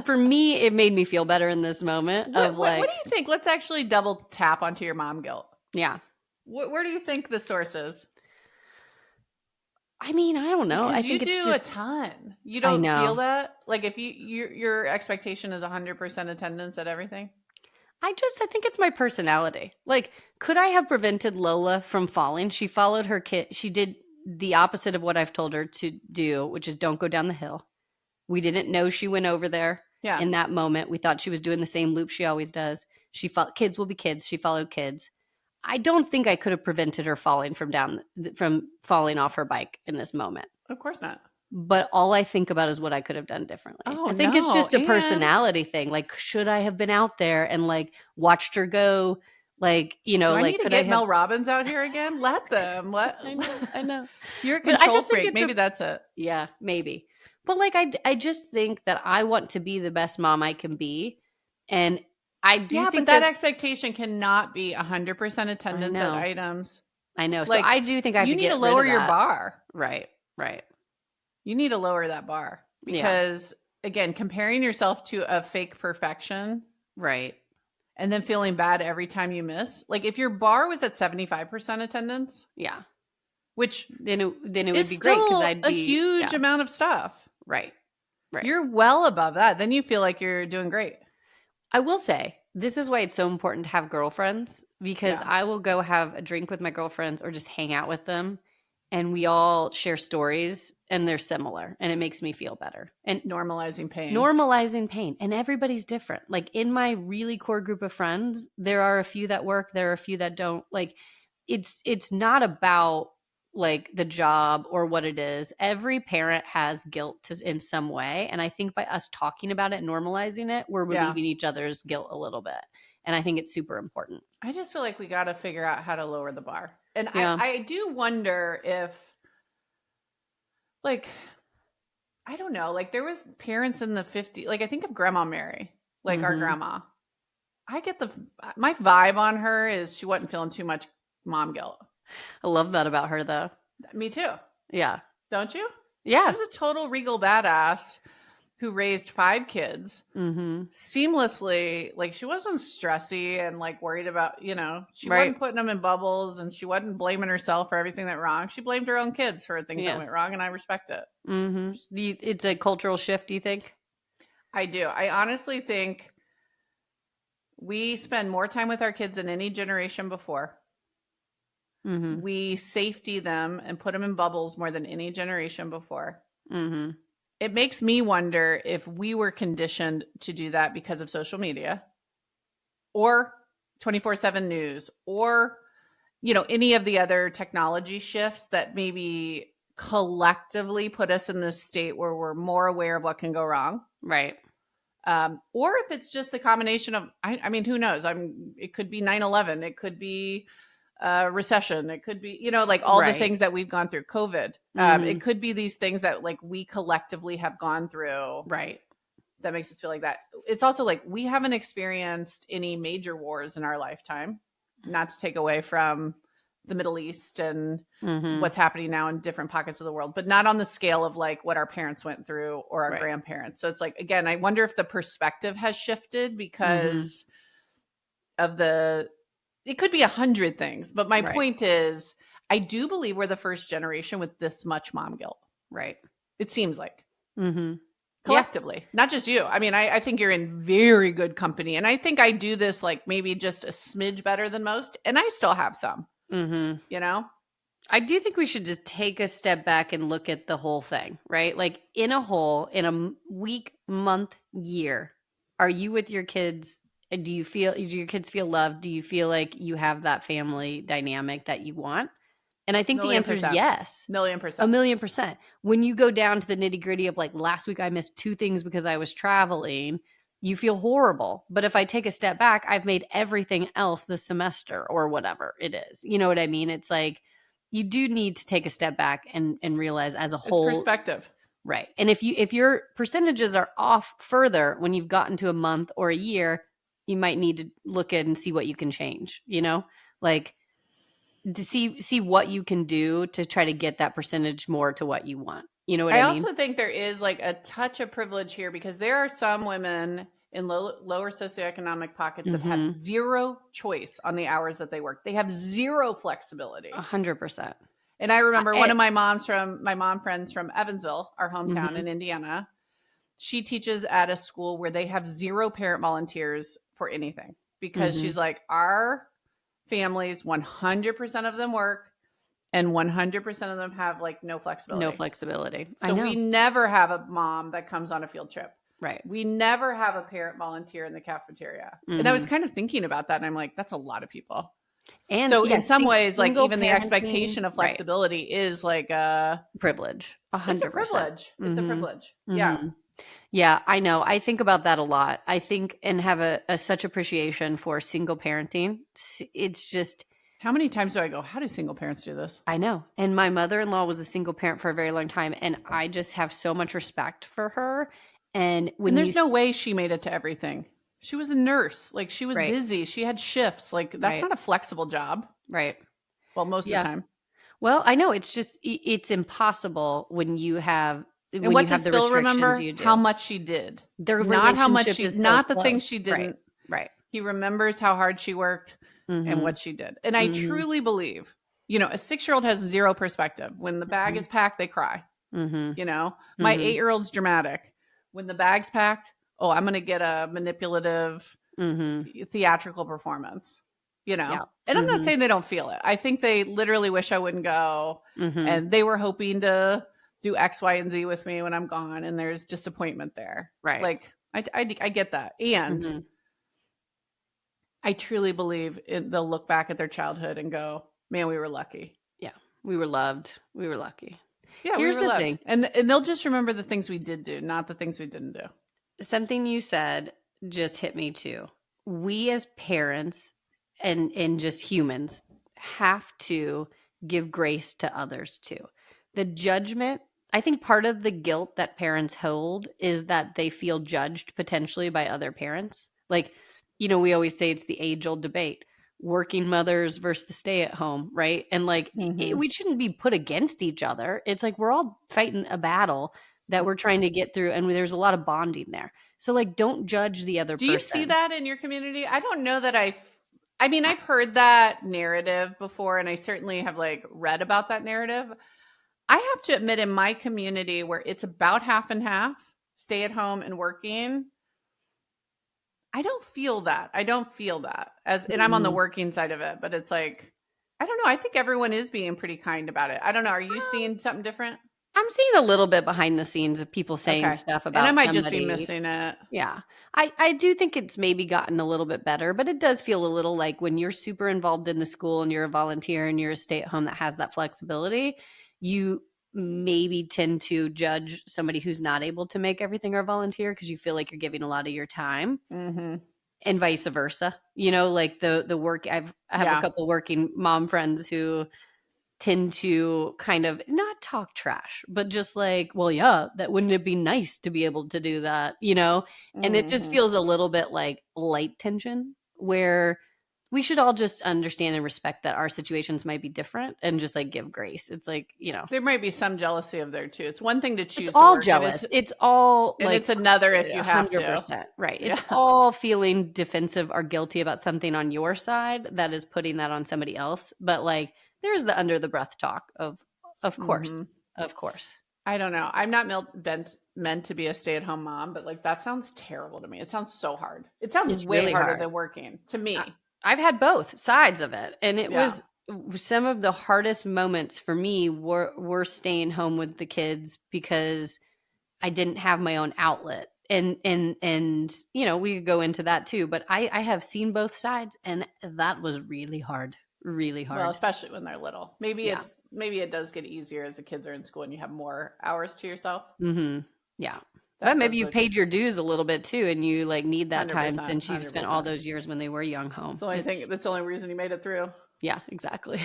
for me, it made me feel better in this moment what do you think? Let's actually double tap onto your mom guilt. Yeah. Where do you think the source is? I mean, I don't know. Because I think you it's do just a ton. You don't feel that? Like if your expectation is 100% attendance at everything? I think it's my personality. Like, could I have prevented Lola from falling? She followed her kid. She did the opposite of what I've told her to do, which is don't go down the hill. We didn't know she went over there in that moment. We thought she was doing the same loop she always does. Kids will be kids. She followed kids. I don't think I could have prevented her falling from falling off her bike in this moment. Of course not. But all I think about is what I could have done differently. I think it's just a personality thing. Like, should I have been out there and like watched her go? Like, you know, I like need to get Mel Robbins out here again? Let them. I know. You're a control freak. Maybe that's it. Yeah, maybe. But like, I just think that I want to be the best mom I can be, and I do think that expectation cannot be 100% attendance at items. I know. So I do think I have to get rid of that. You need to lower your bar. Right. You need to lower that bar because, again, comparing yourself to a fake perfection. Right. And then feeling bad every time you miss. Like if your bar was at 75% attendance. Yeah. Which then it would be great because I'd be a huge amount of stuff. Right. You're well above that. Then you feel like you're doing great. I will say, this is why it's so important to have girlfriends because I will go have a drink with my girlfriends or just hang out with them. And we all share stories and they're similar and it makes me feel better. And normalizing pain. And everybody's different. Like in my really core group of friends, there are a few that work, there are a few that don't. Like it's not about like the job or what it is. Every parent has guilt in some way. And I think by us talking about it, normalizing it, we're relieving each other's guilt a little bit. And I think it's super important. I just feel like we got to figure out how to lower the bar. And I do wonder if, like, I don't know, like there was parents in the 50s, like I think of Grandma Mary, like our grandma. I get my vibe on her is she wasn't feeling too much mom guilt. I love that about her though. Me too. Yeah. Don't you? Yeah. She was a total regal badass who raised 5 kids seamlessly. Like she wasn't stressy and like worried about, she wasn't putting them in bubbles and she wasn't blaming herself for everything that went wrong. She blamed her own kids for things that went wrong. And I respect it. It's a cultural shift, do you think? I do. I honestly think we spend more time with our kids than any generation before. We safety them and put them in bubbles more than any generation before. It makes me wonder if we were conditioned to do that because of social media or 24/7 news or, any of the other technology shifts that maybe collectively put us in this state where we're more aware of what can go wrong. Right. Or if it's just the combination of, I mean, who knows? It could be 9/11. It could be recession. It could be, like all the things that we've gone through, COVID. It could be these things that like we collectively have gone through. Right. that makes us feel like that. It's also like we haven't experienced any major wars in our lifetime, not to take away from the Middle East and what's happening now in different pockets of the world, but not on the scale of like what our parents went through or our grandparents. So it's like, again, I wonder if the perspective has shifted because of it could be 100 things, but my point is, I do believe we're the first generation with this much mom guilt. Right. It seems like. Collectively, not just you. I mean, I think you're in very good company. And I think I do this like maybe just a smidge better than most. And I still have some, you know? I do think we should just take a step back and look at the whole thing, right? Like in a week, month, year, are you with your kids? Do your kids feel loved? Do you feel like you have that family dynamic that you want? And I think the answer is yes. $1,000,000%. $1,000,000%. When you go down to the nitty gritty of like last week, I missed 2 things because I was traveling, you feel horrible. But if I take a step back, I've made everything else this semester or whatever it is. You know what I mean? It's like you do need to take a step back and realize as a whole. It's perspective. Right. And if your percentages are off further when you've gotten to a month or a year, you might need to look at and see what you can change, you know? Like to see what you can do to try to get that percentage more to what you want. You know what I mean? I also think there is like a touch of privilege here because there are some women in lower socioeconomic pockets that have zero choice on the hours that they work. They have zero flexibility. 100%. And I remember one of my mom friends from Evansville, our hometown in Indiana, she teaches at a school where they have zero parent volunteers for anything because she's like, our families, 100% of them work and 100% of them have like no flexibility. No flexibility. So we never have a mom that comes on a field trip. Right. We never have a parent volunteer in the cafeteria. And I was kind of thinking about that and I'm like, that's a lot of people. And so in some ways, like even the expectation of flexibility is like a privilege. 100%. It's a privilege. It's a privilege. Yeah. Yeah, I know. I think about that a lot. I think and have a such appreciation for single parenting. It's just how many times do I go, how do single parents do this? I know. And my mother-in-law was a single parent for a very long time. And I just have so much respect for her. And there's no way she made it to everything. She was a nurse. Like she was busy. She had shifts. Like that's not a flexible job. Right. Well, most of the time. Well, I know it's just, it's impossible when you have, and what does Phil remember? How much she did. Not how much she, not the things she didn't. Right. He remembers how hard she worked and what she did. And I truly believe, you know, a 6-year-old has zero perspective. When the bag is packed, they cry. You know, my 8-year-old's dramatic. When the bag's packed, oh, I'm going to get a manipulative theatrical performance, you know? Yeah. And I'm not saying they don't feel it. I think they literally wish I wouldn't go. And they were hoping to do X, Y, and Z with me when I'm gone. And there's disappointment there. Right. Like, I get that. And I truly believe they'll look back at their childhood and go, man, we were lucky. Yeah. We were loved. We were lucky. Yeah, here's the thing. And they'll just remember the things we did do, not the things we didn't do. Something you said just hit me too. We as parents and just humans have to give grace to others too. The judgment, I think part of the guilt that parents hold is that they feel judged potentially by other parents. Like, you know, we always say it's the age-old debate. Working mothers versus the stay-at-home, right? And like we shouldn't be put against each other. It's like we're all fighting a battle that we're trying to get through, and there's a lot of bonding there. So like, don't judge the other person. Do you see that in your community? I don't know that I mean, I've heard that narrative before, and I certainly have like read about that narrative. I have to admit, in my community where it's about half and half, stay at home and working, I don't feel that. And I'm on the working side of it, but it's like, I don't know. I think everyone is being pretty kind about it. I don't know. Are you seeing something different? I'm seeing a little bit behind the scenes of people saying stuff about and I might just be missing it. Yeah. I do think it's maybe gotten a little bit better, but it does feel a little like when you're super involved in the school and you're a volunteer and you're a stay-at-home that has that flexibility, you maybe tend to judge somebody who's not able to make everything or volunteer because you feel like you're giving a lot of your time and vice versa. You know, like the work, I have a couple working mom friends who tend to kind of not talk trash, but just like, well, yeah, that wouldn't it be nice to be able to do that, And it just feels a little bit like light tension where we should all just understand and respect that our situations might be different and just like give grace. It's like, there might be some jealousy of there too. It's one thing to choose. It's all jealous. It's all and like it's another if you have 100%, to. right? It's all feeling defensive or guilty about something on your side that is putting that on somebody else. But like, there's the under the breath talk of course, of course. I don't know. I'm not meant to be a stay-at-home mom, but like that sounds terrible to me. It sounds so hard. It sounds way really harder hard than working to me. I've had both sides of it, and it was some of the hardest moments for me were staying home with the kids because I didn't have my own outlet. And we could go into that too, but I have seen both sides, and that was really hard. Really hard. Well, especially when they're little. Maybe it does get easier as the kids are in school and you have more hours to yourself. Mm-hmm. Yeah. But maybe you've paid your dues a little bit too, and you like need that time since you've spent all those years when they were young home. So I think that's the only reason you made it through. Yeah, exactly.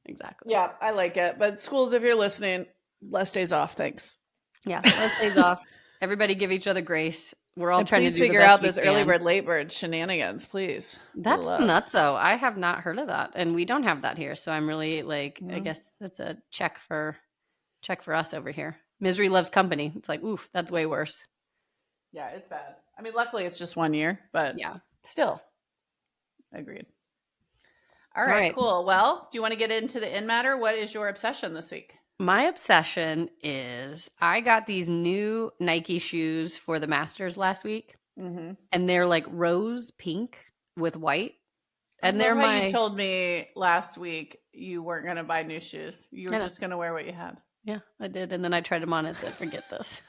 Exactly. Yeah, I like it. But schools, if you're listening, less days off. Thanks. Yeah, less days off. Everybody give each other grace. We're all trying to figure out this early bird, late bird shenanigans, please. That's nutso. I have not heard of that, and we don't have that here. So I'm really like, I guess that's a check for us over here. Misery loves company. It's like, oof, that's way worse. Yeah, it's bad. I mean, luckily it's just 1 year, but yeah, still. Agreed. All right, cool. Well, do you want to get into the in matter? What is your obsession this week? My obsession is I got these new Nike shoes for the Masters last week, and they're like rose pink with white. And they're you told me last week you weren't going to buy new shoes. You were just going to wear what you had. Yeah, I did. And then I tried them on and said, forget this.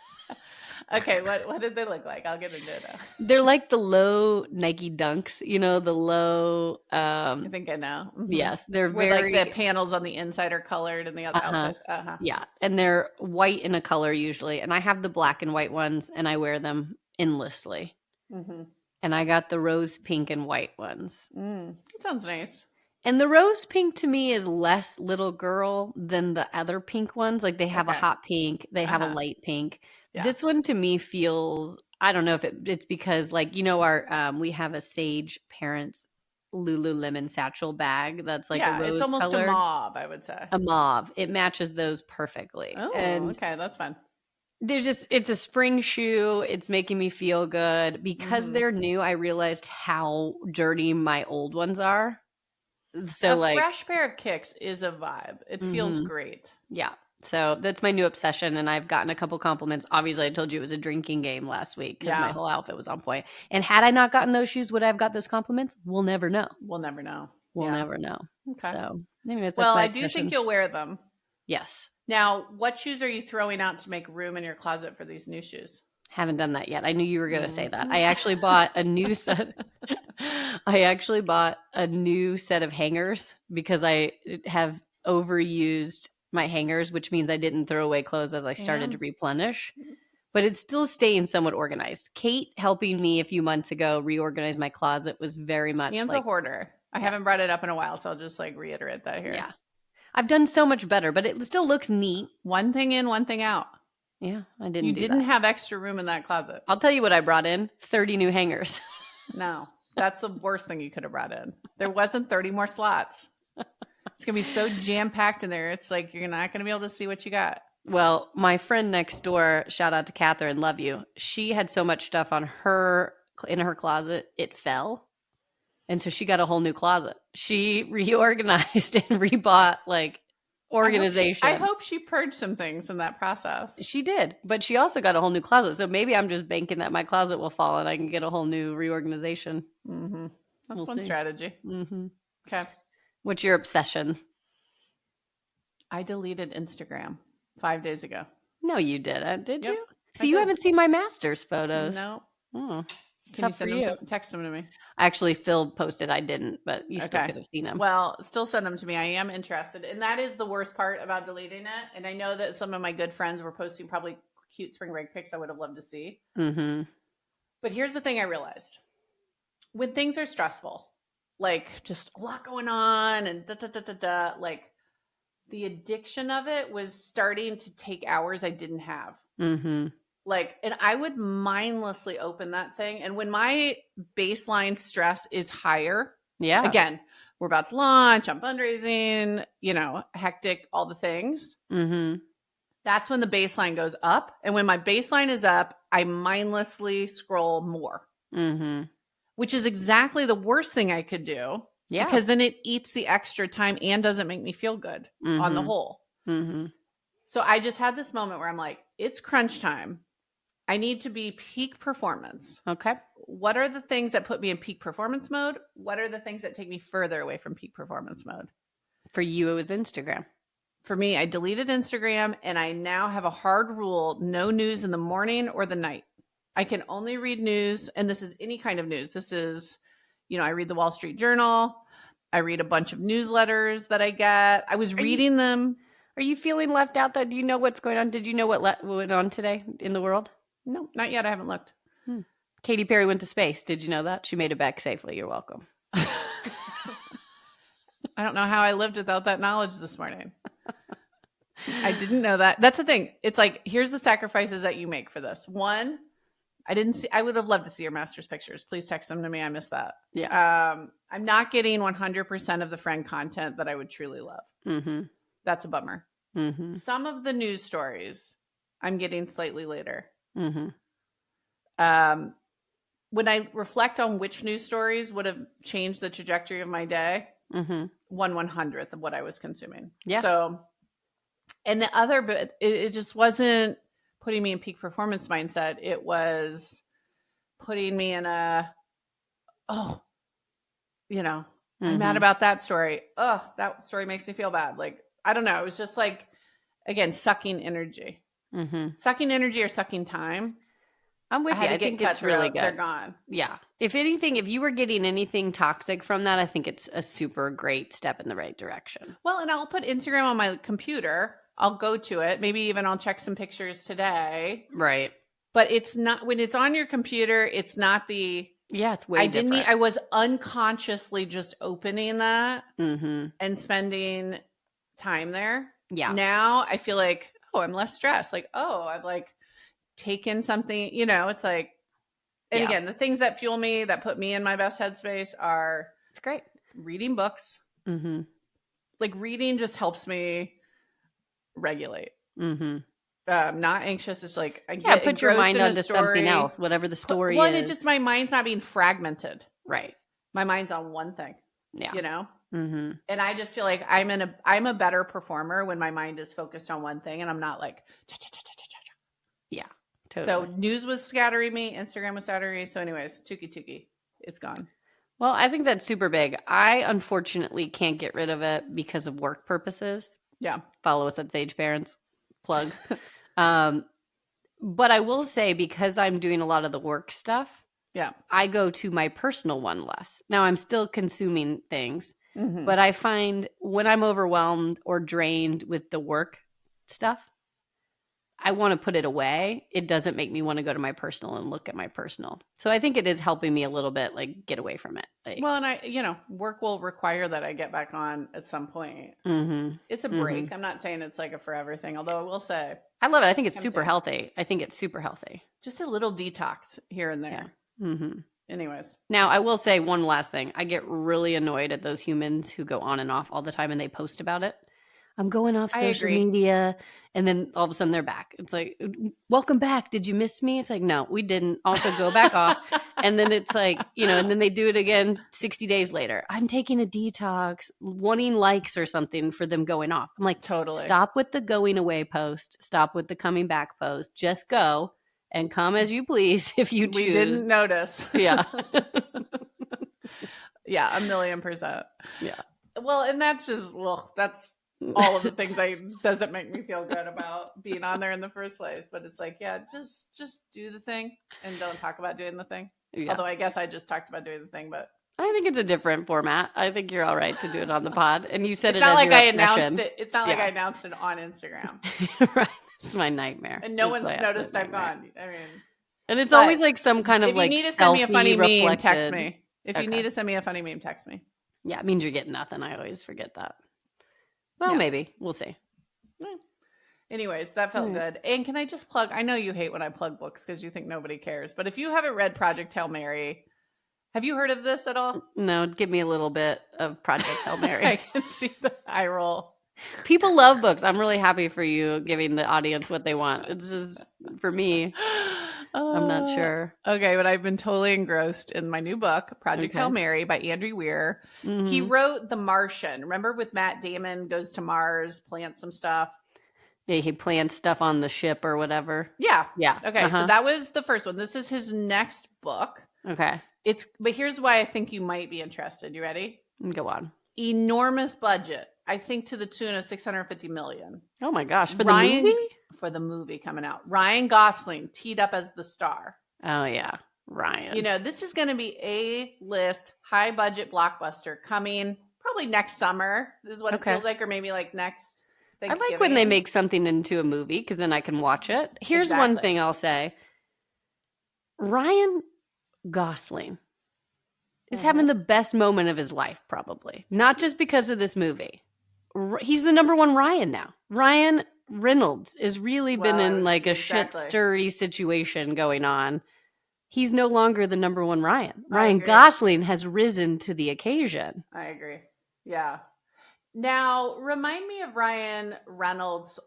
Okay, what did they look like? I'll get into it now. They're like the low Nike Dunks, the low. I think I know. Mm-hmm. Yes, they're where very like the panels on the inside are colored and the outside. Yeah, and they're white in a color usually, and I have the black and white ones, and I wear them endlessly. Mm-hmm. And I got the rose pink and white ones. That sounds nice. And the rose pink to me is less little girl than the other pink ones. Like they have a hot pink, they have a light pink. Yeah. This one to me feels, I don't know if it's because like, our we have a Sage Parents Lululemon satchel bag that's like a rose it's almost color. A mauve, I would say. A mauve. It matches those perfectly. Oh, okay. That's fun. It's a spring shoe. It's making me feel good. Because they're new, I realized how dirty my old ones are. So a fresh pair of kicks is a vibe. It feels great. Yeah. So that's my new obsession. And I've gotten a couple compliments. Obviously, I told you it was a drinking game last week because my whole outfit was on point. And had I not gotten those shoes, would I have got those compliments? We'll never know. We'll never know. We'll never know. Okay. So anyways, that's my obsession. I do think you'll wear them. Yes. Now, what shoes are you throwing out to make room in your closet for these new shoes? Haven't done that yet. I knew you were going to say that. I actually bought a new set. I actually bought a new set of hangers because I have overused my hangers, which means I didn't throw away clothes as I started to replenish. But it's still staying somewhat organized. Kate helping me a few months ago reorganize my closet was very much Ian's a hoarder. I haven't brought it up in a while, so I'll just like reiterate that here. Yeah. I've done so much better, but it still looks neat. One thing in, one thing out. Yeah, I didn't. You didn't have extra room in that closet. I'll tell you what I brought in: 30 new hangers. No, that's the worst thing you could have brought in. There wasn't 30 more slots. It's gonna be so jam packed in there. It's like you're not gonna be able to see what you got. Well, my friend next door, shout out to Catherine, love you. She had so much stuff in her closet, it fell. And so she got a whole new closet. She reorganized and rebought like organization. I hope she purged some things in that process. She did, but she also got a whole new closet. So maybe I'm just banking that my closet will fall and I can get a whole new reorganization. Mm-hmm. That's one strategy. Mm-hmm. Okay. What's your obsession? I deleted Instagram 5 days ago. No, you didn't. Did you? So you haven't seen my master's photos? No. Oh. Can you send them? Text them to me. Actually, Phil posted. I didn't, but you still could have seen them. Well, still send them to me. I am interested. And that is the worst part about deleting it. And I know that some of my good friends were posting probably cute spring break pics I would have loved to see. Mm-hmm. But here's the thing I realized. When things are stressful, like just a lot going on and like the addiction of it was starting to take hours I didn't have. Mm-hmm. Like, and I would mindlessly open that thing. And when my baseline stress is higher, again, we're about to launch, I'm fundraising, hectic, all the things. Mm-hmm. That's when the baseline goes up. And when my baseline is up, I mindlessly scroll more, which is exactly the worst thing I could do. Yeah. Because then it eats the extra time and doesn't make me feel good on the whole. Mm-hmm. So I just had this moment where I'm like, it's crunch time. I need to be peak performance. Okay. What are the things that put me in peak performance mode? What are the things that take me further away from peak performance mode? For you, it was Instagram. For me, I deleted Instagram and I now have a hard rule, no news in the morning or the night. I can only read news, and this is any kind of news. This is, I read the Wall Street Journal. I read a bunch of newsletters that I get. I was reading them. Are you feeling left out? Do you know what's going on? Did you know what went on today in the world? No, not yet. I haven't looked. Katy Perry went to space. Did you know that? She made it back safely. You're welcome. I don't know how I lived without that knowledge this morning. I didn't know that. That's the thing. It's like, here's the sacrifices that you make for this. One, I would have loved to see your master's pictures. Please text them to me. I missed that. Yeah. I'm not getting 100% of the friend content that I would truly love. Mm-hmm. That's a bummer. Mm-hmm. Some of the news stories I'm getting slightly later. Mm-hmm. When I reflect on which news stories would have changed the trajectory of my day, 1/100th of what I was consuming. Yeah. So, and the other bit, it just wasn't putting me in peak performance mindset. It was putting me in I'm mad about that story. Oh, that story makes me feel bad. Like, I don't know. It was just like, again, sucking energy. Sucking energy or sucking time. I'm with you. I think it's really good. They're gone. Yeah. If anything, if you were getting anything toxic from that, I think it's a super great step in the right direction. Well, and I'll put Instagram on my computer. I'll go to it. Maybe even I'll check some pictures today. Right. But it's not, when it's on your computer, it's not the... Yeah, it's way different. I was unconsciously just opening that and spending time there. Yeah. Now I feel like, I'm less stressed. Like, I've like taken something, it's like, and again, the things that fuel me, that put me in my best headspace are... It's great. Reading books. Like, reading just helps me regulate. Not anxious. It's like, put your mind onto something else, whatever the story is. Well, it's just my mind's not being fragmented. Right. My mind's on one thing. Yeah. And I just feel like I'm a better performer when my mind is focused on one thing and I'm not like, yeah. Totally. So news was scattering me. Instagram was scattering me. So anyways, Tuki, it's gone. Well, I think that's super big. I unfortunately can't get rid of it because of work purposes. Yeah. Follow us at Sage Parents. Plug. But I will say, because I'm doing a lot of the work stuff, I go to my personal one less. Now I'm still consuming things, but I find when I'm overwhelmed or drained with the work stuff, I want to put it away. It doesn't make me want to go to my personal and look at my personal. So I think it is helping me a little bit, like, get away from it. Like, well, and work will require that I get back on at some point. It's a break. I'm not saying it's like a forever thing, although I will say, I love it. I think it's super healthy. Just a little detox here and there. Yeah. Anyways. Now, I will say one last thing. I get really annoyed at those humans who go on and off all the time and they post about it. I'm going off social media, and then all of a sudden they're back. It's like, welcome back. Did you miss me? It's like, no, we didn't. Also go back off. And then it's like, and then they do it again 60 days later. I'm taking a detox, wanting likes or something for them going off. I'm like, totally. Stop with the going away post. Stop with the coming back post. Just go and come as you please if you choose. We didn't notice. Yeah. Yeah, 1,000,000%. Yeah. Well, and that's just, that's all of the things doesn't make me feel good about being on there in the first place. But it's like, just do the thing and don't talk about doing the thing. Yeah. Although I guess I just talked about doing the thing, but I think it's a different format. I think you're all right to do it on the pod. And you said it's it not as like your I obsession. announced it. It's not like I announced it on Instagram. Right. It's my nightmare. And no one's noticed I've gone. I mean, and it's always like some kind of like selfie. If you need to send me a funny meme, reflected. text me. If you need to send me a funny meme, text me. Yeah, it means you're getting nothing. I always forget that. Well, maybe. We'll see. Anyways, that felt good. And can I just plug, I know you hate when I plug books because you think nobody cares, but if you haven't read Project Hail Mary, have you heard of this at all? No, give me a little bit of Project Hail Mary. I can see the eye roll. People love books. I'm really happy for you giving the audience what they want. It's just, for me, I'm not sure. Okay, but I've been totally engrossed in my new book, Project Hail Mary by Andrew Weir. Mm-hmm. He wrote The Martian. Remember with Matt Damon, goes to Mars, plants some stuff? Yeah, he plants stuff on the ship or whatever. Yeah. Okay, so that was the first one. This is his next book. Okay. But here's why I think you might be interested. You ready? Go on. Enormous budget. I think to the tune of $650 million. Oh my gosh. For the movie? For the movie coming out. Ryan Gosling teed up as the star. Oh yeah. Ryan. You know, this is going to be A-list, high budget blockbuster coming probably next summer. This is what it feels like, or maybe like next I like when they make something into a movie because then I can watch it. Here's one thing I'll say. Ryan Gosling is having the best moment of his life, probably. Not just because of this movie. He's the number one Ryan now. Ryan Reynolds has really been in like a shit stirry situation going on. He's no longer the number one Ryan. Ryan Gosling has risen to the occasion. I agree. Yeah. Now, remind me of Ryan Reynolds.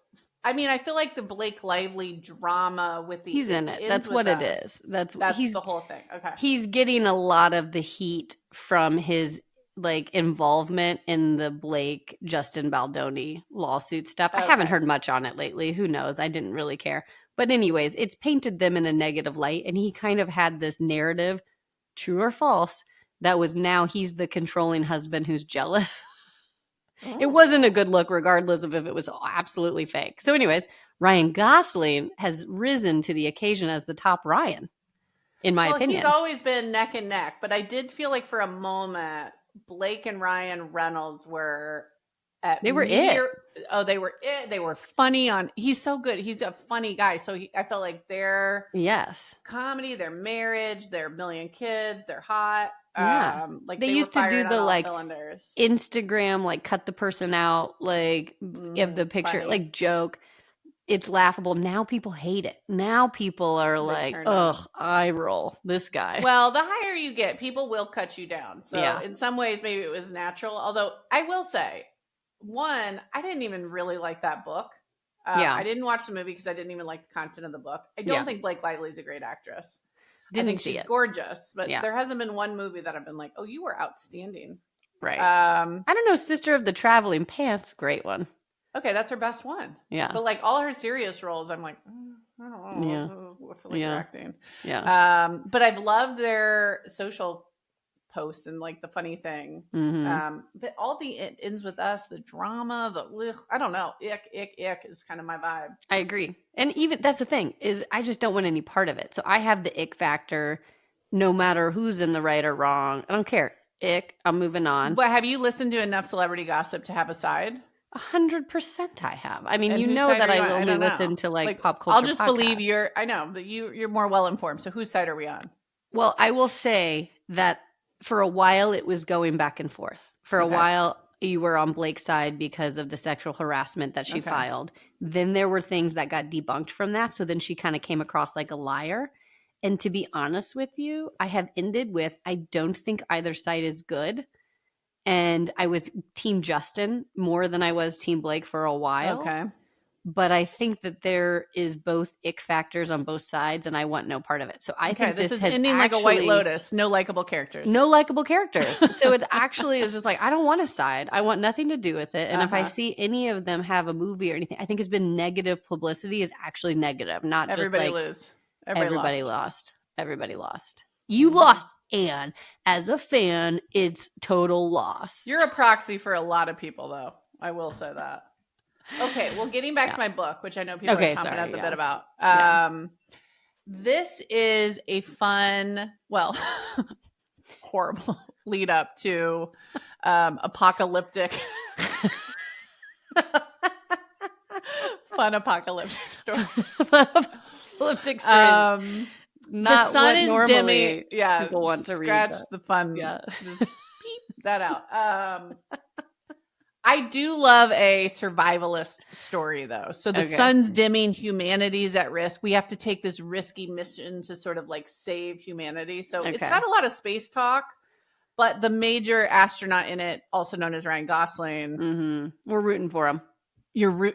I mean, I feel like the Blake Lively drama with the he's in it. That's what it is. That's the whole thing. Okay. He's getting a lot of the heat from his like involvement in the Blake Justin Baldoni lawsuit stuff. I haven't heard much on it lately. Who knows? I didn't really care. But anyways, it's painted them in a negative light, and he kind of had this narrative, true or false, that was now he's the controlling husband who's jealous. It wasn't a good look, regardless of if it was absolutely fake. So anyways, Ryan Gosling has risen to the occasion as the top Ryan, in my opinion. He's always been neck and neck, but I did feel like for a moment, Blake and Ryan Reynolds were at they were it. Oh, they were it. They were funny on. He's so good. He's a funny guy. So I felt like their comedy, their marriage, their million kids, they're hot. Yeah. Like they used to do the like cylinders. Instagram, like cut the person out, like of the picture, funny. Like joke. It's laughable. Now people hate it. Now people are like, ugh, eye roll. This guy. Well, the higher you get, people will cut you down. So in some ways, maybe it was natural. Although I will say, one, I didn't even really like that book. I didn't watch the movie because I didn't even like the content of the book. I don't think Blake Lively's a great actress. I think she's gorgeous, but there hasn't been one movie that I've been like, oh, you were outstanding. Right. I don't know. Sister of the Traveling Pants. Great one. Okay, that's her best one. Yeah. But like all her serious roles, I'm like, I don't know. Yeah. I feel like they're acting. Yeah. But I've loved their social posts and like the funny thing. Mm-hmm. But all it ends with us, the drama, I don't know. Ick is kind of my vibe. I agree. And even that's the thing is I just don't want any part of it. So I have the ick factor no matter who's in the right or wrong. I don't care. Ick. I'm moving on. But have you listened to enough celebrity gossip to have a side? 100% I have. I mean, you know that I only listen to like pop culture. I'll just podcasts. believe I know, but you're more well informed. So whose side are we on? Well, I will say that for a while it was going back and forth. For a while you were on Blake's side because of the sexual harassment that she filed. Then there were things that got debunked from that. So then she kind of came across like a liar. And to be honest with you, I have ended with I don't think either side is good. And I was Team Justin more than I was Team Blake for a while. Okay. But I think that there is both ick factors on both sides, and I want no part of it. So I think this is ending like a White Lotus. No likable characters. No likable characters. So it actually is just like, I don't want a side. I want nothing to do with it. And if I see any of them have a movie or anything, I think it's been negative publicity is actually negative, not everybody just like lose. Everybody lost. Everybody lost. You lost. And as a fan, it's total loss. You're a proxy for a lot of people, though. I will say that. Okay, well, getting back to my book, which I know people are chomping at the bit about. This is a fun, well, horrible lead up to apocalyptic, fun apocalyptic story. Apocalyptic story. Not the sun is dimming. Yeah, people want to scratch read the fun. Yeah, just beep that out. I I do love a survivalist story, though. So the sun's dimming, humanity's at risk. We have to take this risky mission to sort of like save humanity. So it's got a lot of space talk, but the major astronaut in it, also known as Ryan Gosling, we're rooting for him.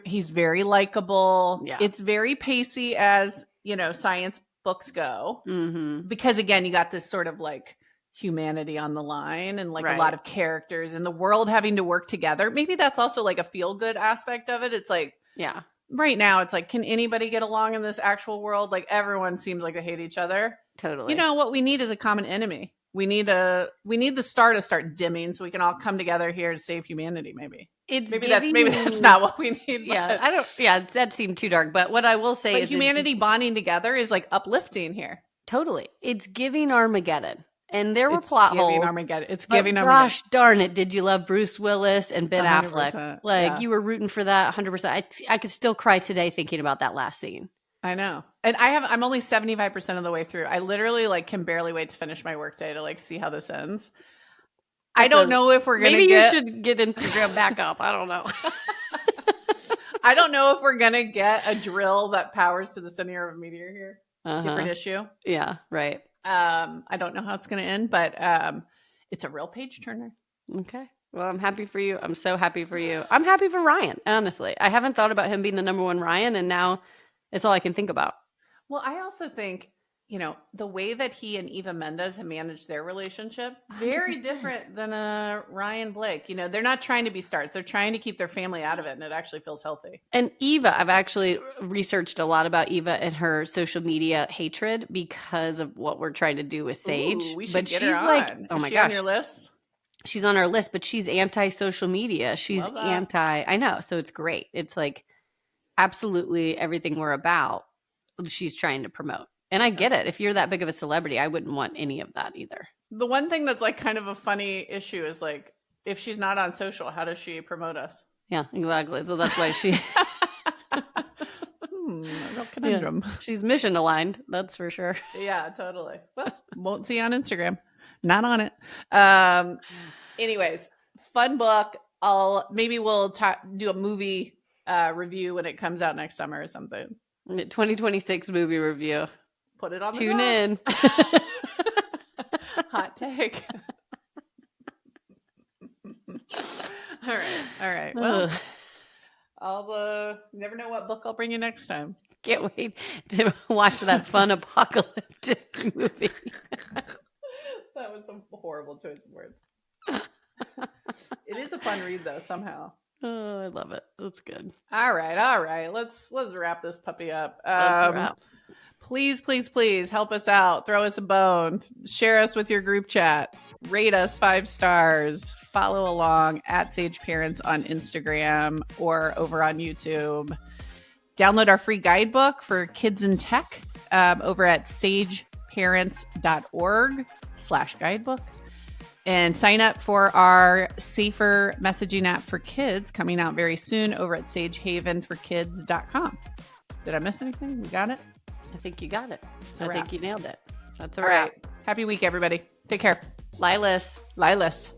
He's very likable. Yeah. It's very pacey as, science books go. Because again, you got this sort of like humanity on the line and like a lot of characters and the world having to work together. Maybe that's also like a feel good aspect of it. It's like, right now it's like, can anybody get along in this actual world? Like everyone seems like they hate each other. Totally. What we need is a common enemy. We need the star to start dimming so we can all come together here to save humanity. Maybe that's not what we need. That seemed too dark. But what I will say is humanity bonding together is like uplifting here. Totally. It's giving Armageddon. And there were plot holes. It's giving Armageddon. Gosh darn it. Did you love Bruce Willis and Ben Affleck? Like you were rooting for that 100%. I could still cry today thinking about that last scene. I know. And I'm only 75% of the way through. I literally like can barely wait to finish my workday to like see how this ends. I don't know if we're going to Maybe you should get Instagram back up. I don't know. I don't know if we're going to get a drill that powers to the center of a meteor here. Different issue. Yeah, right. I don't know how it's going to end, but it's a real page turner. Okay. Well, I'm happy for you. I'm so happy for you. I'm happy for Ryan, honestly. I haven't thought about him being the number one Ryan, and now it's all I can think about. Well, I also think, the way that he and Eva Mendes have managed their relationship, very 100%. Different than Ryan Blake. They're not trying to be stars. They're trying to keep their family out of it, and it actually feels healthy. And Eva, I've actually researched a lot about Eva and her social media hatred because of what we're trying to do with Sage. Ooh, we should get her on. Like, oh my gosh. On your list? She's on our list, but she's anti-social media. She's I know. So it's great. It's like absolutely everything we're about, she's trying to promote. And I get it. If you're that big of a celebrity, I wouldn't want any of that either. The one thing that's like kind of a funny issue is like, if she's not on social, how does she promote us? Yeah, exactly. So that's why she... conundrum. Yeah. She's mission aligned. That's for sure. Yeah, totally. Well, won't see on Instagram. Not on it. Anyways, fun book. Maybe we'll do a movie review when it comes out next summer or something. 2026 movie review. Put it on the Tune in. Hot take. All right. Well, I'll never know what book I'll bring you next time. Can't wait to watch that fun apocalyptic movie. That was a horrible choice of words. It is a fun read though, somehow. Oh, I love it. That's good. All right. Let's wrap this puppy up. Please help us out. Throw us a bone. Share us with your group chat. Rate us 5 stars. Follow along at Sage Parents on Instagram or over on YouTube. Download our free guidebook for kids in tech over at sageparents.org/guidebook. And sign up for our safer messaging app for kids coming out very soon over at sagehavenforkids.com. Did I miss anything? We got it? I think you got it. I think you nailed it. That's a wrap. wrap. Right. Happy week, everybody. Take care. Lilas. Lilas.